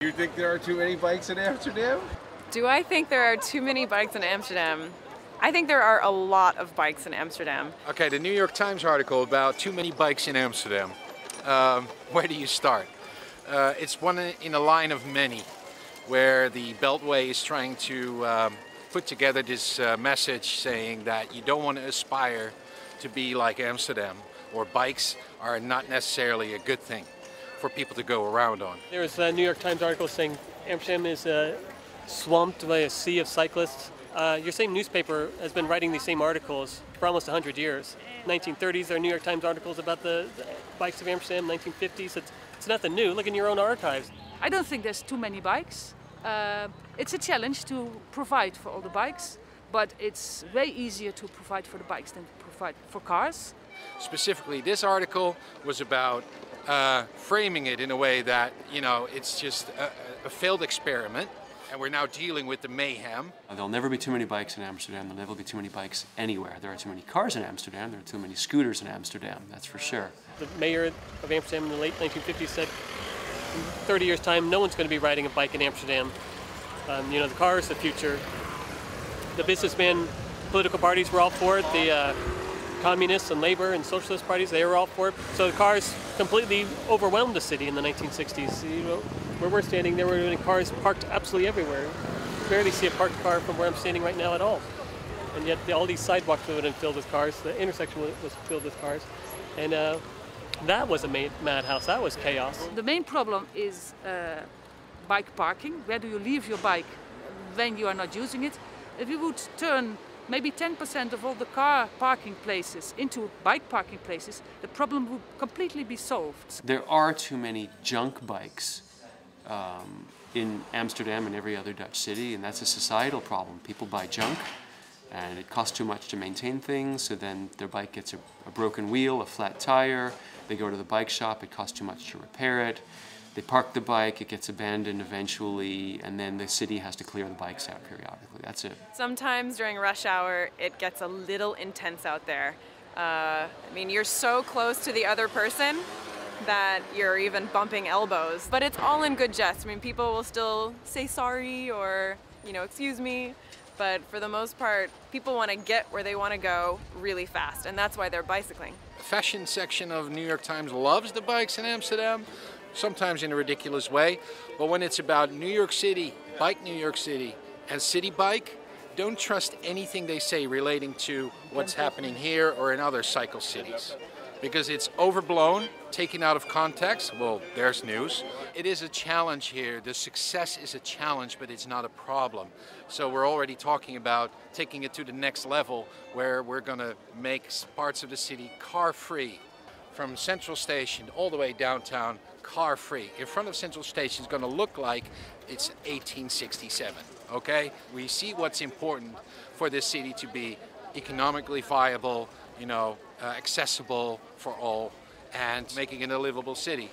You think there are too many bikes in Amsterdam? Do I think there are too many bikes in Amsterdam? I think there are a lot of bikes in Amsterdam. Okay, the New York Times article about too many bikes in Amsterdam. Where do you start? It's one in a line of many, where the Beltway is trying to put together this message saying that you don't want to aspire to be like Amsterdam, or bikes are not necessarily a good thing for people to go around on. There was a New York Times article saying Amsterdam is swamped by a sea of cyclists. Your same newspaper has been writing these same articles for almost 100 years. 1930s, there are New York Times articles about the bikes of Amsterdam. 1950s, it's nothing new. Look in your own archives. I don't think there's too many bikes. It's a challenge to provide for all the bikes, but it's way easier to provide for the bikes than to provide for cars. Specifically, this article was about framing it in a way that, you know, it's just a failed experiment, and we're now dealing with the mayhem. There'll never be too many bikes in Amsterdam. There'll never be too many bikes anywhere. There are too many cars in Amsterdam. There are too many scooters in Amsterdam, that's for sure. The mayor of Amsterdam in the late 1950s said, in 30 years' time, no one's going to be riding a bike in Amsterdam. You know, the car is the future. The businessmen, political parties were all for it. The communists and labor and socialist parties, they were all for it. So the cars completely overwhelmed the city in the 1960s. You know, where we're standing, there were cars parked absolutely everywhere. You barely see a parked car from where I'm standing right now at all. And yet all these sidewalks would have been filled with cars. The intersection was filled with cars. And that was a madhouse. That was chaos. The main problem is bike parking. Where do you leave your bike when you are not using it? If you would turn maybe 10% of all the car parking places into bike parking places, the problem would completely be solved. There are too many junk bikes in Amsterdam and every other Dutch city, and that's a societal problem. People buy junk, and it costs too much to maintain things, so then their bike gets a broken wheel, a flat tire, they go to the bike shop, it costs too much to repair it, they park the bike, it gets abandoned eventually, and then the city has to clear the bikes out periodically. That's it. Sometimes during rush hour, it gets a little intense out there. I mean, you're so close to the other person that you're even bumping elbows. But it's all in good jest. I mean, people will still say sorry or, you know, excuse me. But for the most part, people want to get where they want to go really fast, and that's why they're bicycling. The fashion section of New York Times loves the bikes in Amsterdam, sometimes in a ridiculous way, but when it's about New York City, Bike New York City, and City Bike, don't trust anything they say relating to what's happening here or in other cycle cities. Because it's overblown, taken out of context. Well, there's news. It is a challenge here. The success is a challenge, but it's not a problem. So we're already talking about taking it to the next level, where we're going to make parts of the city car-free. From Central Station all the way downtown, car-free. In front of Central Station is going to look like it's 1867, okay? We see what's important for this city to be economically viable, you know, accessible for all, and making it a livable city.